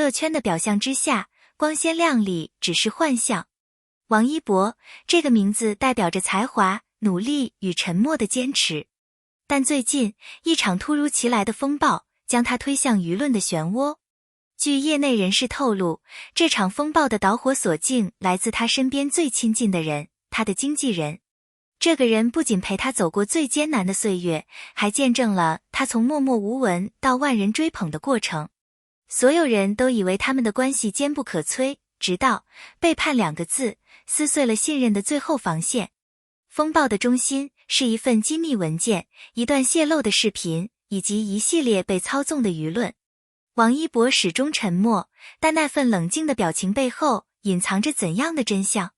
乐圈的表象之下，光鲜亮丽只是幻象。王一博这个名字代表着才华、努力与沉默的坚持。但最近，一场突如其来的风暴将他推向舆论的漩涡。据业内人士透露，这场风暴的导火索竟来自他身边最亲近的人，他的经纪人。这个人不仅陪他走过最艰难的岁月，还见证了他从默默无闻到万人追捧的过程。所有人都以为他们的关系坚不可摧，直到背叛2个字撕碎了信任的最后防线。风暴的中心是一份机密文件，一段泄露的视频，以及一系列被操纵的舆论。王一博始终沉默，但那份冷静的表情背后隐藏着怎样的真相？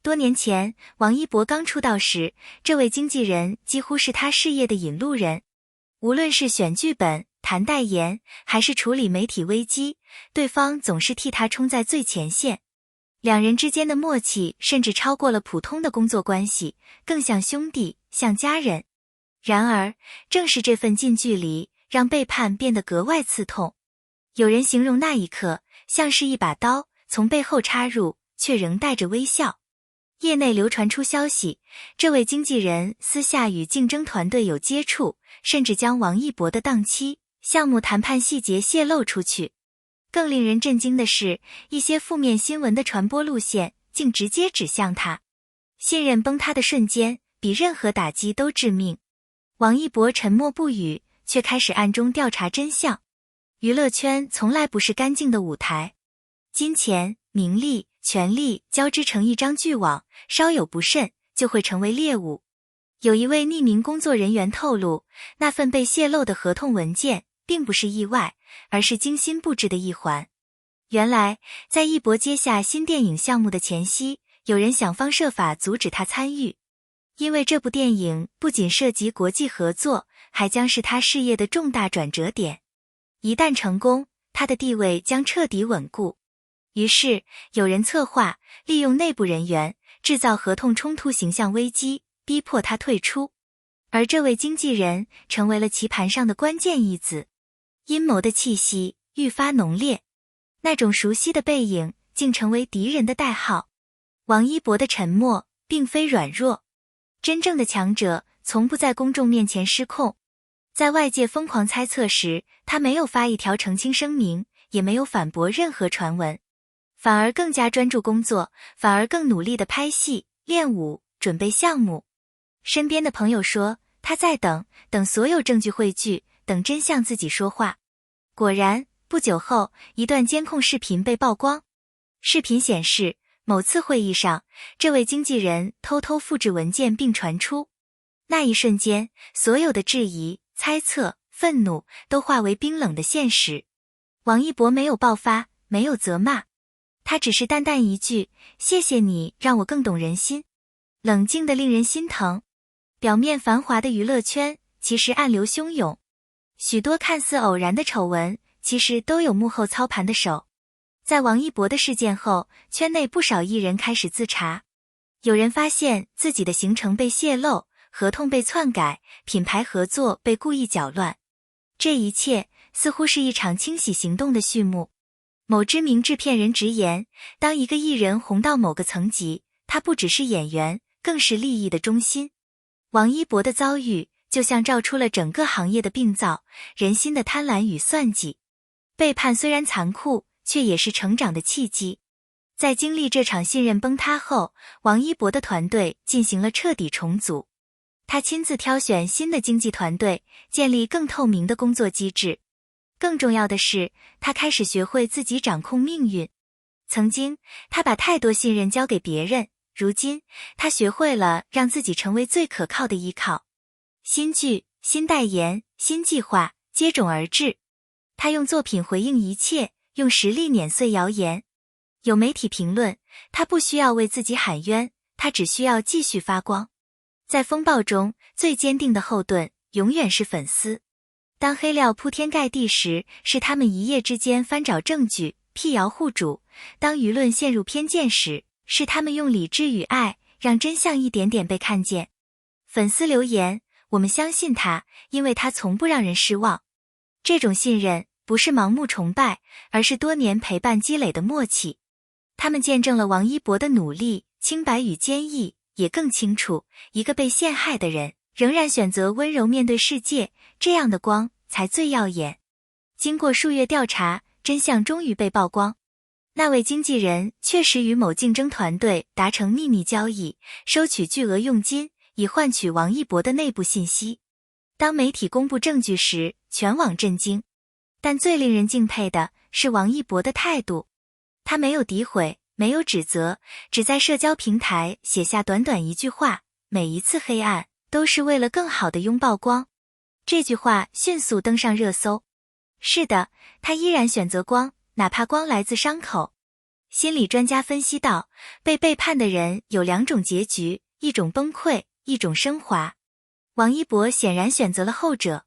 多年前，王一博刚出道时，这位经纪人几乎是他事业的引路人。无论是选剧本、谈代言，还是处理媒体危机，对方总是替他冲在最前线。两人之间的默契甚至超过了普通的工作关系，更像兄弟，像家人。然而，正是这份近距离，让背叛变得格外刺痛。有人形容那一刻像是一把刀从背后插入，却仍带着微笑。业内流传出消息，这位经纪人私下与竞争团队有接触，甚至将王一博的档期、项目谈判细节泄露出去。更令人震惊的是，一些负面新闻的传播路线竟直接指向他。信任崩塌的瞬间，比任何打击都致命。王一博沉默不语，却开始暗中调查真相。娱乐圈从来不是干净的舞台，金钱、名利、权力交织成一张巨网，稍有不慎就会成为猎物。有一位匿名工作人员透露，那份被泄露的合同文件并不是意外，而是精心布置的一环。原来，在一博接下新电影项目的前夕，有人想方设法阻止他参与。因为这部电影不仅涉及国际合作，还将是他事业的重大转折点。一旦成功，他的地位将彻底稳固。于是，有人策划，利用内部人员，制造合同冲突形象危机，逼迫他退出。而这位经纪人成为了棋盘上的关键一子。阴谋的气息愈发浓烈，那种熟悉的背影竟成为敌人的代号。王一博的沉默并非软弱，真正的强者从不在公众面前失控。在外界疯狂猜测时，他没有发一条澄清声明，也没有反驳任何传闻，反而更加专注工作，反而更努力地拍戏、练舞、准备项目。身边的朋友说，他在等所有证据汇聚，等真相自己说话。果然，不久后，一段监控视频被曝光。视频显示，某次会议上，这位经纪人偷偷复制文件并传出。那一瞬间，所有的质疑、猜测、愤怒都化为冰冷的现实。王一博没有爆发，没有责骂，他只是淡淡一句：“谢谢你让我更懂人心。”冷静得令人心疼。表面繁华的娱乐圈，其实暗流汹涌。许多看似偶然的丑闻，其实都有幕后操盘的手。在王一博的事件后，圈内不少艺人开始自查。有人发现自己的行程被泄露，合同被篡改，品牌合作被故意搅乱。这一切似乎是一场清洗行动的序幕。某知名制片人直言，当一个艺人红到某个层级，他不只是演员，更是利益的中心。王一博的遭遇就像照出了整个行业的病灶，人心的贪婪与算计。背叛虽然残酷，却也是成长的契机。在经历这场信任崩塌后，王一博的团队进行了彻底重组。他亲自挑选新的经纪团队，建立更透明的工作机制。更重要的是，他开始学会自己掌控命运。曾经，他把太多信任交给别人，如今，他学会了让自己成为最可靠的依靠。新剧、新代言、新计划接踵而至。他用作品回应一切，用实力碾碎谣言。有媒体评论，他不需要为自己喊冤，他只需要继续发光。在风暴中，最坚定的后盾永远是粉丝。当黑料铺天盖地时，是他们一夜之间翻找证据，辟谣护主；当舆论陷入偏见时，是他们用理智与爱，让真相一点点被看见。粉丝留言，我们相信他，因为他从不让人失望。这种信任不是盲目崇拜，而是多年陪伴积累的默契。他们见证了王一博的努力、清白与坚毅，也更清楚，一个被陷害的人仍然选择温柔面对世界，这样的光才最耀眼。经过数月调查，真相终于被曝光。那位经纪人确实与某竞争团队达成秘密交易，收取巨额佣金，以换取王一博的内部信息。当媒体公布证据时，全网震惊。但最令人敬佩的是王一博的态度，他没有诋毁，没有指责，只在社交平台写下短短一句话：每一次黑暗都是为了更好的拥抱光。这句话迅速登上热搜。是的，他依然选择光，哪怕光来自伤口。心理专家分析道，被背叛的人有两种结局，一种崩溃，一种升华。王一博显然选择了后者。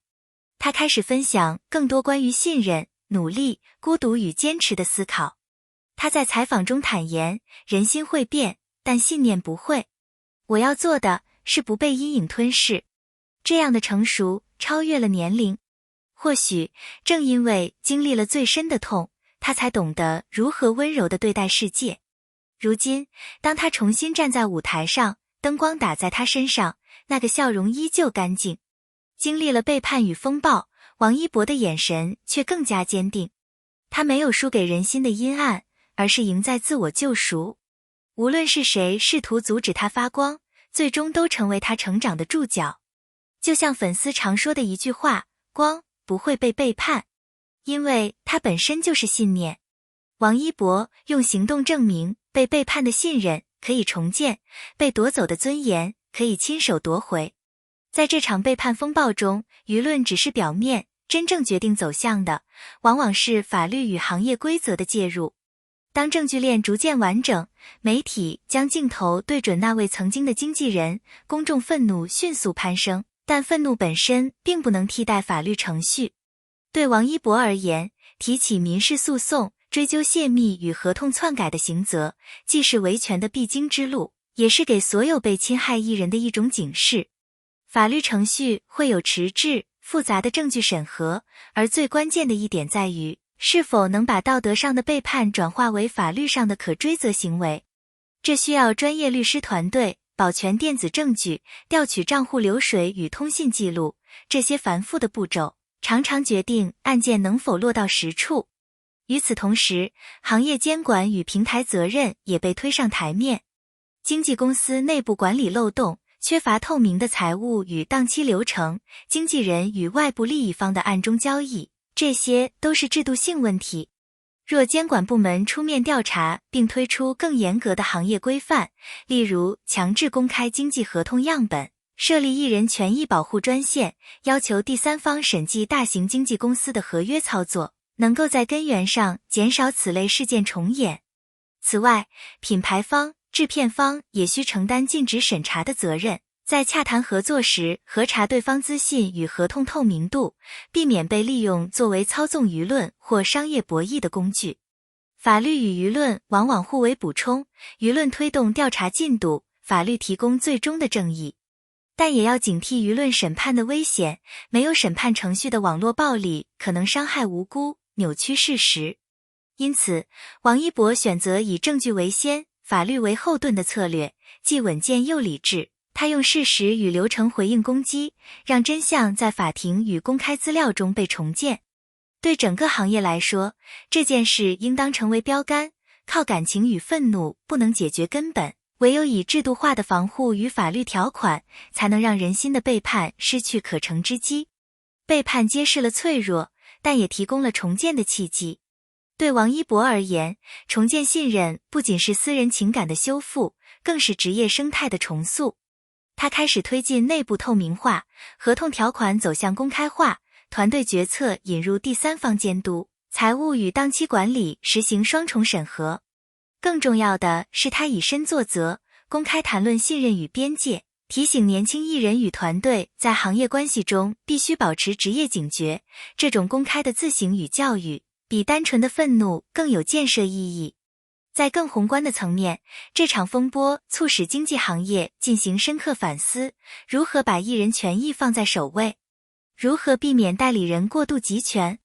他开始分享更多关于信任、努力、孤独与坚持的思考。他在采访中坦言，人心会变，但信念不会。我要做的是不被阴影吞噬。这样的成熟超越了年龄。或许正因为经历了最深的痛，他才懂得如何温柔地对待世界。如今，当他重新站在舞台上，灯光打在他身上，那个笑容依旧干净。经历了背叛与风暴，王一博的眼神却更加坚定。他没有输给人心的阴暗，而是赢在自我救赎。无论是谁试图阻止他发光，最终都成为他成长的注脚。就像粉丝常说的一句话，光不会被背叛，因为它本身就是信念。王一博用行动证明，被背叛的信任可以重建，被夺走的尊严可以亲手夺回。在这场背叛风暴中，舆论只是表面，真正决定走向的，往往是法律与行业规则的介入。当证据链逐渐完整，媒体将镜头对准那位曾经的经纪人，公众愤怒迅速攀升，但愤怒本身并不能替代法律程序。对王一博而言，提起民事诉讼，追究泄密与合同篡改的刑责，既是维权的必经之路，也是给所有被侵害艺人的一种警示。法律程序会有迟滞、复杂的证据审核，而最关键的一点在于，是否能把道德上的背叛转化为法律上的可追责行为。这需要专业律师团队，保全电子证据，调取账户流水与通信记录，这些繁复的步骤常常决定案件能否落到实处。与此同时，行业监管与平台责任也被推上台面。经纪公司内部管理漏洞，缺乏透明的财务与档期流程，经纪人与外部利益方的暗中交易，这些都是制度性问题。若监管部门出面调查并推出更严格的行业规范，例如强制公开经纪合同样本，设立艺人权益保护专线，要求第三方审计大型经纪公司的合约操作，能够在根源上减少此类事件重演。此外，品牌方、制片方也需承担尽职审查的责任，在洽谈合作时核查对方资信与合同透明度，避免被利用作为操纵舆论或商业博弈的工具。法律与舆论往往互为补充，舆论推动调查进度，法律提供最终的正义。但也要警惕舆论审判的危险，没有审判程序的网络暴力可能伤害无辜，扭曲事实。因此，王一博选择以证据为先，法律为后盾的策略，既稳健又理智。他用事实与流程回应攻击，让真相在法庭与公开资料中被重建。对整个行业来说，这件事应当成为标杆，靠感情与愤怒不能解决根本，唯有以制度化的防护与法律条款，才能让人心的背叛失去可乘之机。背叛揭示了脆弱，但也提供了重建的契机。对王一博而言，重建信任不仅是私人情感的修复，更是职业生态的重塑。他开始推进内部透明化，合同条款走向公开化，团队决策引入第三方监督，财务与档期管理实行双重审核。更重要的是，他以身作则，公开谈论信任与边界，提醒年轻艺人与团队在行业关系中必须保持职业警觉。这种公开的自省与教育，比单纯的愤怒更有建设意义。在更宏观的层面，这场风波促使经纪行业进行深刻反思，如何把艺人权益放在首位，如何避免代理人过度集权，